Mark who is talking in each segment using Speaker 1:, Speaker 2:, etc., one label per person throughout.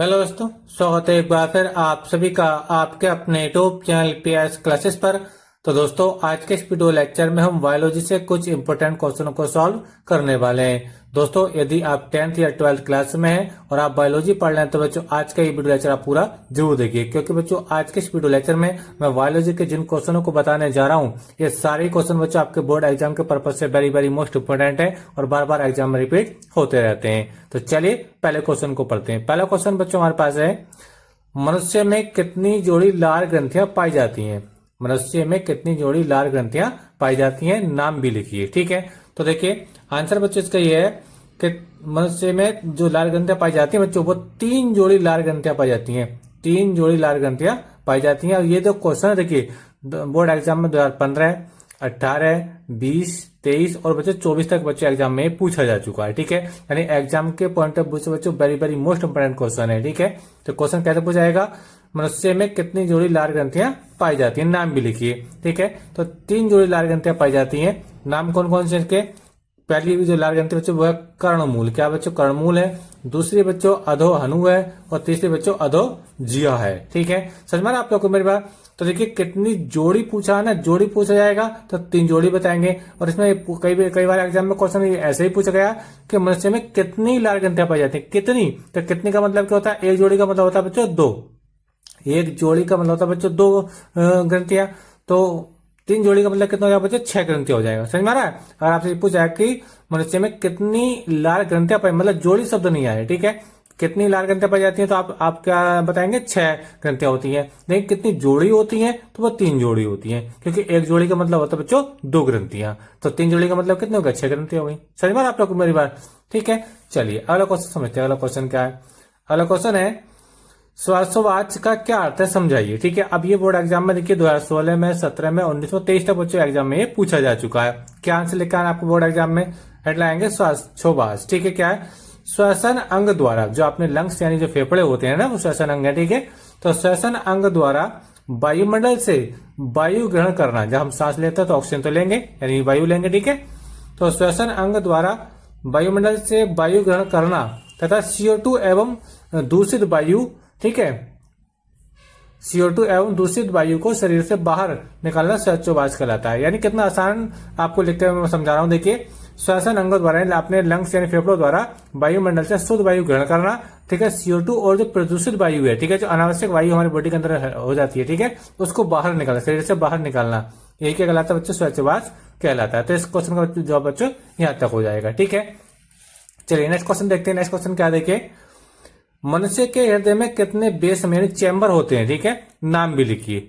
Speaker 1: Hello दोस्तों, स्वागत है एक बार फिर आप सभी का आपके अपने यूट्यूब चैनल पीएस क्लासेस पर। तो दोस्तों, आज के इस वीडियो लेक्चर में हम बायोलॉजी से कुछ इंपॉर्टेंट क्वेश्चनों को सॉल्व करने वाले हैं। दोस्तों, यदि आप 10th या 12th क्लास में हैं और आप बायोलॉजी पढ़ रहे हैं तो बच्चों आज का ये वीडियो लेक्चर आप पूरा जरूर देखिए, क्योंकि बच्चों आज के इस वीडियो लेक्चर में मैं बायोलॉजी के जिन क्वेश्चनों को बताने जा रहा हूँ ये सारे क्वेश्चन बच्चों आपके बोर्ड एग्जाम के पर्पज से वेरी वेरी मोस्ट इंपोर्टेंट है और बार बार एग्जाम में रिपीट होते रहते हैं। तो चलिए पहले क्वेश्चन को पढ़ते हैं। पहला क्वेश्चन बच्चों हमारे पास है, मनुष्य में कितनी जोड़ी लार ग्रंथियां पाई जाती हैं? मनुष्य में कितनी जोड़ी लार ग्रंथियां पाई जाती हैं, नाम भी लिखिए। ठीक है, तो देखिए आंसर बच्चों इसका ये है कि मनुष्य में जो लार ग्रंथियां पाई जाती हैं बच्चों वो 3 जोड़ी लार ग्रंथियां पाई जाती हैं। 3 जोड़ी लार ग्रंथियां पाई जाती हैं। और ये जो क्वेश्चन है देखिए बोर्ड एग्जाम में 2015, 18, 20, 23 और बच्चों 24 तक बच्चों एग्जाम में पूछा जा चुका है। ठीक है, यानी एग्जाम के पॉइंट ऑफ व्यू से बच्चों very very most important question है। ठीक है, तो क्वेश्चन कैसे पूछा जाएगा, मनुष्य में कितनी जोड़ी लार ग्रंथियां पाई जाती हैं, नाम भी लिखिए। ठीक है, तो 3 जोड़ी लार ग्रंथियां पाई जाती हैं। नाम कौन कौन से इसके? पहली जो लार ग्रंथि बच्चों वो है कर्णमूल। क्या बच्चों? कर्णमूल है। दूसरी बच्चों अधोहनु है और तीसरी बच्चों अधोजिह्वा है। ठीक है, समझ में आप लोग को मेरी बात? तो देखिए कितनी जोड़ी पूछा है ना, जोड़ी पूछा जाएगा तो 3 जोड़ी बताएंगे। और इसमें कई बार एग्जाम में क्वेश्चन ऐसे ही पूछा गया कि मनुष्य में कितनी लार ग्रंथियां पाई जाती है। कितनी, तो कितनी का मतलब क्या होता है? एक जोड़ी का मतलब होता है बच्चों 2। एक जोड़ी का मतलब होता है बच्चों 2 ग्रंथियां। तो 3 जोड़ी का मतलब कितना हो जाएगा बच्चों? 6 ग्रंथियां हो जाएगा। समझ में आ रहा है? अगर आपसे पूछा कि मनुष्य में कितनी लार ग्रंथियां पाई, मतलब जोड़ी शब्द नहीं आए। ठीक है, कितनी लार ग्रंथियां पाई जाती हैं तो आप क्या बताएंगे? 6 ग्रंथियां होती हैं। लेकिन कितनी जोड़ी होती हैं तो वो 3 जोड़ी होती हैं, क्योंकि एक जोड़ी का मतलब होता है बच्चों 2 ग्रंथियां। तो 3 जोड़ी का मतलब कितने हो गए? 6 ग्रंथियां हो गई। समझ में आप लोग को मेरी बात? ठीक है, चलिए अगला क्वेश्चन समझते हैं। अगला क्वेश्चन क्या है? अगला क्वेश्चन है, श्वासोच्छ्वास का क्या अर्थ है समझाइए। ठीक है, अब ये बोर्ड एग्जाम में देखिए 2016 में, 17 में, 19 में, 23 तक बच्चों एग्जाम में ये पूछा जा चुका है। क्या आंसर लिखा है आपको बोर्ड एग्जाम में? हेडलाइन श्वासोच्छ्वास। ठीक है, क्या है? श्वसन अंग द्वारा, जो अपने लंग्स यानी जो फेफड़े होते हैं ना वो श्वसन अंग है। ठीक है, तो श्वसन अंग द्वारा वायुमंडल से वायु ग्रहण करना। जब हम सांस लेते हैं तो ऑक्सीजन तो लेंगे यानी वायु लेंगे। ठीक है, तो श्वसन अंग द्वारा वायुमंडल से वायु ग्रहण करना तथा CO2 एवं दूषित वायु, ठीक है, CO2 एवं दूषित वायु को शरीर से बाहर निकालना श्वासोच्छ्वास कहलाता है। यानी कितना आसान आपको लिखते हुए मैं समझा रहा हूं। देखिए श्वसन अंगों द्वारा अपने लंग्स यानी फेफड़ों द्वारा वायुमंडल से शुद्ध वायु ग्रहण करना। ठीक है, CO2 और जो प्रदूषित वायु है, ठीक है, जो अनावश्यक वायु हमारी बॉडी के अंदर हो जाती है, ठीक है, उसको बाहर निकालना, शरीर से बाहर निकालना, यही क्या कहलाता है बच्चों? श्वासोच्छ्वास कहलाता है। तो इस क्वेश्चन का जवाब बच्चों यहां तक हो जाएगा। ठीक है, चलिए नेक्स्ट क्वेश्चन देखते हैं। नेक्स्ट क्वेश्चन क्या देखिए, मनुष्य के हृदय में कितने बेस यानी चैम्बर होते हैं? ठीक है, नाम भी लिखिए।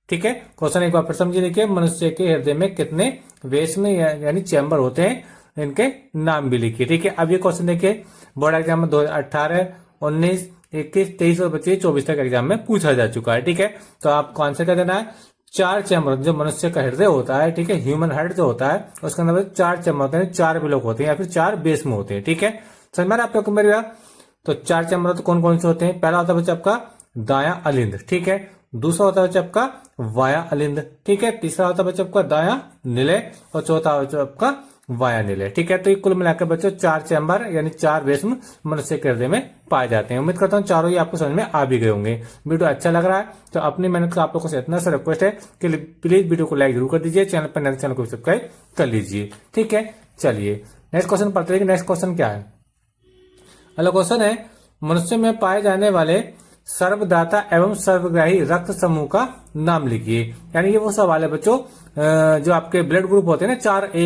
Speaker 1: ठीक है, क्वेश्चन एक बार फिर समझिए। देखिए मनुष्य के हृदय में कितने बेस में यानी चैम्बर होते हैं, इनके नाम भी लिखिए। ठीक है, अब ये क्वेश्चन देखिए बोर्ड एग्जाम में 2018, 19, 21, 23 और 24 तक एग्जाम में पूछा जा चुका है। ठीक है, तो आपको आंसर क्या देना है? 4 चैम्बर, जो मनुष्य का हृदय होता है, ठीक है, ह्यूमन हार्ट जो होता है उसके अंदर 4 चैम्बर होते हैं, 4 ब्लॉक होते हैं या फिर 4 बेस में होते हैं। ठीक है, समझ में आप लोग को मेरी बात? तो 4 चैम्बर तो कौन कौन से होते हैं? पहला होता है बच्चा आपका दायां अलिंद। ठीक है, दूसरा होता है बच्चा आपका वाया अलिंद। ठीक है, तीसरा होता है बच्चा आपका दायां निलय और चौथा होता है आपका वाया निलय। ठीक है, तो ये कुल मिलाकर बच्चों 4 चैम्बर यानी 4 बेस मनुष्य के हृदय में पाए जाते हैं। उम्मीद करता हूँ चारों ही आपको समझ में आ भी गए होंगे। वीडियो अच्छा लग रहा है तो अपनी मेहनत का आप लोगों से इतना सा रिक्वेस्ट है कि प्लीज वीडियो को लाइक जरूर कर दीजिए, चैनल पर नए चैनल को सब्सक्राइब कर लीजिए। ठीक है, चलिए नेक्स्ट क्वेश्चन पढ़ते हैं। नेक्स्ट क्वेश्चन क्या है? अगला क्वेश्चन है, मनुष्य में पाए जाने वाले सर्वदाता एवं सर्वग्राही रक्त समूह का नाम लिखिए। यानी ये वो सवाल है बच्चों जो आपके ब्लड ग्रुप होते हैं ना, 4A,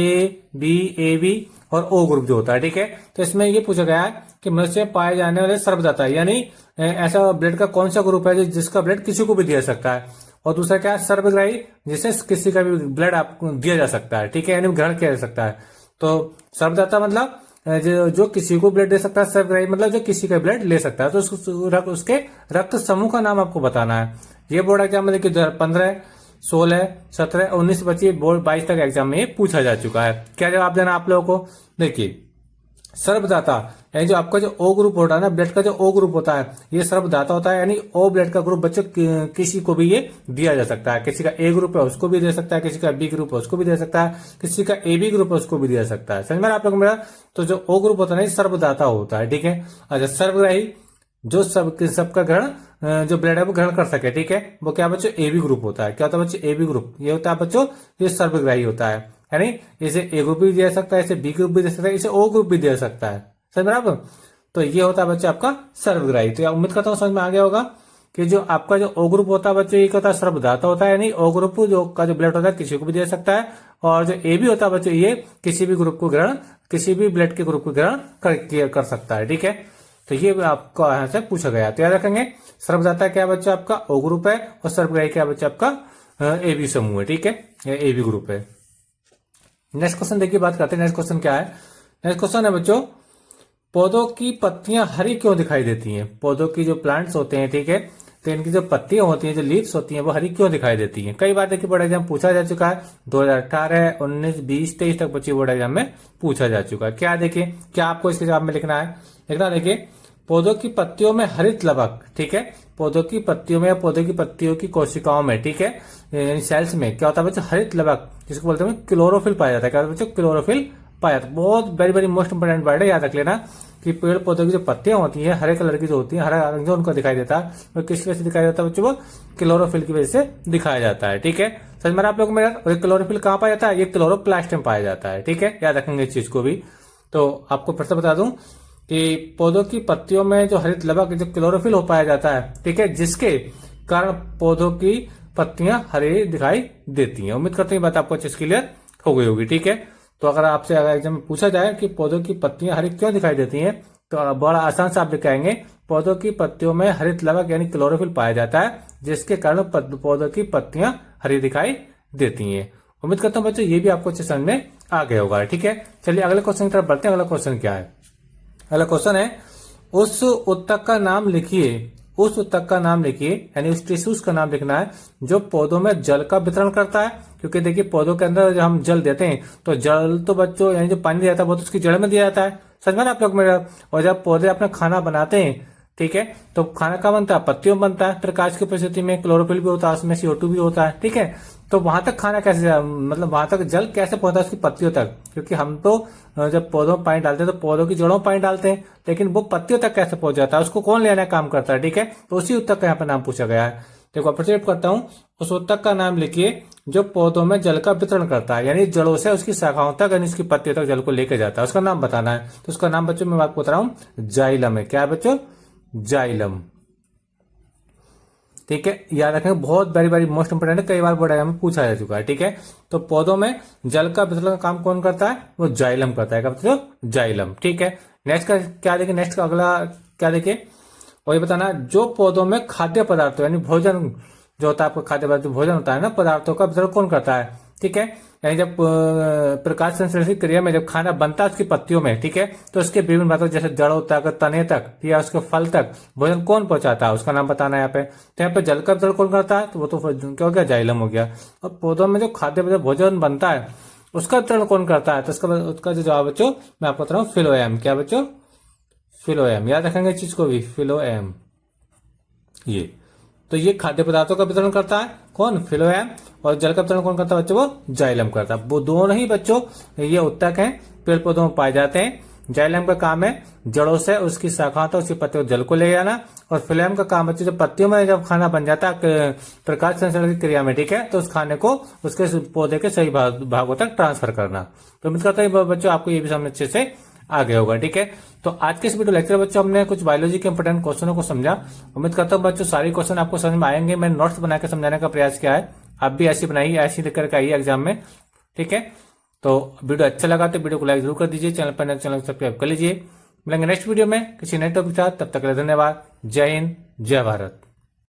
Speaker 1: B, AB और O ग्रुप जो होता है। ठीक है, तो इसमें ये पूछा गया है कि मनुष्य में पाए जाने वाले सर्वदाता यानी ऐसा ब्लड का कौन सा ग्रुप है जिसका ब्लड किसी को भी दिया सकता है, और दूसरा क्या है? सर्वग्राही, जिससे किसी का भी ब्लड आपको दिया जा सकता है। ठीक है, यानी ग्रहण किया जा सकता है। तो सर्वदाता मतलब जो किसी को ब्लड दे सकता है, सर्वग्राही मतलब जो किसी का ब्लड ले सकता है। तो उसके रक्त समूह का नाम आपको बताना है। ये बोर्ड एग्जाम में देखिए 2015, 16, 17, 19, 25, बोर्ड 22 तक एग्जाम में पूछा जा चुका है। क्या जवाब देना आप लोगों को? देखिए सर्वदाता यानी जो आपका जो O ग्रुप होता है ना, ब्लड का जो O ग्रुप होता है ये सर्वदाता होता है। यानी O ब्लड का ग्रुप बच्चों किसी को भी ये दिया जा सकता है। किसी का A ग्रुप है उसको भी दे सकता है, किसी का B ग्रुप है उसको भी दे सकता है, किसी का AB ग्रुप है उसको भी दिया सकता है। समझ में आप लोग मेरा? तो जो O ग्रुप होता है ना सर्वदाता होता है। ठीक है, अच्छा सर्वग्राही जो सबका ग्रहण जो ब्लड है वो ग्रहण कर सके, ठीक है, वो क्या बच्चों ए बी ग्रुप होता है। क्या होता है बच्चों ए बी ग्रुप, ये होता है बच्चों ये सर्वग्राही होता है, यानी इसे ए ग्रुप भी दे सकता है, इसे बी ग्रुप भी दे सकता है, इसे ओ ग्रुप भी दे सकता है, समझ में आप। तो ये होता है बच्चों आपका सर्वग्राही। तो उम्मीद करता हूँ समझ में आ गया होगा कि जो आपका जो ओ ग्रुप होता है बच्चों ये होता है सर्वधाता होता है, यानी ओ ग्रुप जो का जो ब्लड होता है किसी को भी दे सकता है, और जो ए बी होता है बच्चों ये किसी भी ग्रुप को ग्रहण, किसी भी ब्लड के ग्रुप को ग्रहण कर सकता है, ठीक है। तो ये आपको यहां से पूछा गया, तो याद रखेंगे सर्वधाता क्या बच्चा आपका ओ ग्रुप है, और सर्वग्राही क्या बच्चा आपका ए बी समूह है, ठीक है, ए बी ग्रुप है। नेक्स्ट क्वेश्चन देखिए, बात करते हैं नेक्स्ट क्वेश्चन क्या है। नेक्स्ट क्वेश्चन है बच्चों, पौधों की पत्तियां हरी क्यों दिखाई देती हैं। पौधों की जो प्लांट्स होते हैं, ठीक है, तो इनकी जो पत्तियां होती हैं, जो लीव्स होती हैं, वो हरी क्यों दिखाई देती हैं। कई बार देखिए बोर्ड एग्जाम पूछा जा चुका है, 2018, 19, 20, 23 तक बच्चे बोर्ड एग्जाम में पूछा जा चुका है। क्या देखिए, क्या आपको इसके जवाब में लिखना है, लिखना देखिए, पौधों की पत्तियों में हरित लवक, ठीक है, पौधों की पत्तियों में या पौधों की पत्तियों की कोशिकाओं में, ठीक है, यानी सेल्स में क्या होता है बच्चों हरित लवक, जिसको बोलते हैं क्लोरोफिल पाया जाता है। क्या होता है बच्चों क्लोरोफिल पाया जाता है। बहुत very very most important word है, याद रख लेना कि पेड़ पौधों की जो पत्तियां होती हैं हरे कलर की जो होती हैं, हरा रंग जो उनको दिखाई देता है, वो किस वजह से दिखाई देता है बच्चों, वो क्लोरोफिल की वजह से दिखाया जाता है, ठीक है। समझ में आप लोग मेरा, क्लोरोफिल कहाँ पाया जाता है, ये क्लोरोप्लास्ट में पाया जाता है, ठीक है, याद रखेंगे इस चीज को भी। तो आपको फिर से बता दूं कि पौधों की पत्तियों में जो हरित लवक जो क्लोरोफिल हो पाया जाता है, ठीक है, जिसके कारण पौधों की पत्तियां हरी दिखाई देती हैं। उम्मीद करते हैं बात आपको अच्छे से क्लियर हो गई होगी, ठीक है। तो अगर आपसे अगर एग्जाम में पूछा जाए कि पौधों की पत्तियां हरी क्यों दिखाई देती हैं, तो बड़ा आसान से आप लिखाएंगे, पौधों की पत्तियों में हरित लवक यानी क्लोरोफिल पाया जाता है, जिसके कारण पौधों की पत्तियां हरी दिखाई देती हैं। उम्मीद करता हूं बच्चों ये भी आपको अच्छे समझ में आ गया होगा, ठीक है। चलिए अगले क्वेश्चन की तरफ बढ़ते हैं। अगला क्वेश्चन क्या है, अगला क्वेश्चन है, उस उत्तक का नाम लिखिए, उस उत्तक का नाम लिखिए, यानी उस टिश्यूज का नाम लिखना है जो पौधों में जल का वितरण करता है। क्योंकि देखिए पौधों के अंदर जब हम जल देते हैं तो जल तो बच्चों यानी जो पानी दिया जाता है वो तो उसकी जड़ में दिया जाता है, समझ में आप लोग मेरा। और जब पौधे अपना खाना बनाते हैं, ठीक है, तो खाना का बनता है, पत्तियों बनता है, प्रकाश की उपस्थिति में क्लोरोफिल भी होता है, उसमें CO2 भी होता है, ठीक है। तो वहां तक खाना कैसे, मतलब वहां तक जल कैसे पहुंचता है उसकी पत्तियों तक, क्योंकि हम तो जब पौधों में पानी डालते हैं तो पौधों की जड़ों में पानी डालते हैं, लेकिन वो पत्तियों तक कैसे पहुंच जाता है उसको कौन लेने का काम करता है, ठीक है। तो उसी उत्तक का यहाँ पे नाम पूछा गया है। देखो अप्रिशिएट करता हूँ, उस उत्तक का नाम लिखिए जो पौधों में जल का वितरण करता है, यानी जड़ों से उसकी शाखाओं तक यानी उसकी पत्तियों तक जल को लेकर जाता है, उसका नाम बताना है। तो उसका नाम बच्चों मैं आपको बता रहा हूँ जाइलम है। क्या है बच्चों, जाइलम, ठीक है, याद रखेंगे, बहुत वेरी वेरी मोस्ट इंपोर्टेंट है, कई बार बोर्ड एग्जाम में पूछा जा चुका है, ठीक है। तो पौधों में जल का वितरण का काम कौन करता है, वो जाइलम करता है। क्या बच्चों, जाइलम, ठीक है। नेक्स्ट का क्या देखिए, नेक्स्ट का अगला क्या देखिए, वही बताना, जो पौधों में खाद्य पदार्थों यानी भोजन जो होता है आपका खाद्य पदार्थ भोजन होता है ना, पदार्थों का वितरण कौन करता है, ठीक है। यानी जब प्रकाश संश्लेषण की क्रिया में जब खाना बनता है उसकी पत्तियों में, ठीक है, तो उसके विभिन्न भागों जैसे जड़ों तक, तने तक या उसके फल तक भोजन कौन पहुंचाता है उसका नाम बताना है यहाँ पे। तो यहाँ पे जल का वितरण कौन करता है, तो वो तो क्या हो गया, जाइलम हो गया। और पौधों में जो खाद्य भोजन बनता है उसका वितरण कौन करता है, तो उसका जो जवाब बच्चों मैं आपको बता रहा हूँ फिलोएम। क्या बच्चों, फिलोएम, याद रखेंगे इस चीज को भी, फिलोएम। ये तो ये खाद्य पदार्थों का वितरण करता है कौन, फिलोएम, और जल का वितरण कौन करता है बच्चों, वो जाइलम करता है। वो दोनों ही बच्चों ये उत्तक हैं, पेड़ पौधों में पाए जाते हैं। जाइलम का काम है जड़ों से उसकी शाखाओं तक उसकी पत्तियों जल को ले जाना, और फिलोएम का काम बच्चों जब पत्तियों में जब खाना बन जाता है प्रकाश संश्लेषण की क्रिया में, ठीक है, तो उस खाने को उसके पौधे के सही भागों तक ट्रांसफर करना। तो उम्मीद करता है बच्चों आपको ये भी समझ अच्छे से आ गया होगा, ठीक है। तो आज के इस वीडियो लेक्चर बच्चों हमने कुछ बायोलॉजी के इंपोर्टेंट क्वेश्चनों को समझा। उम्मीद करता हूँ बच्चों सारे क्वेश्चन आपको समझ में आएंगे। मैंने नोट्स बनाकर समझाने का प्रयास किया है, आप भी ऐसी बनाइए, ऐसी लिखकर आइए एग्जाम में, ठीक है। तो वीडियो अच्छा लगा तो वीडियो को लाइक जरूर कर दीजिए, चैनल पर चैनल सब्सक्राइब कर लीजिए। मिलेंगे नेक्स्ट वीडियो में किसी नए टॉपिक के साथ, तब तक के लिए धन्यवाद। जय हिंद, जय भारत।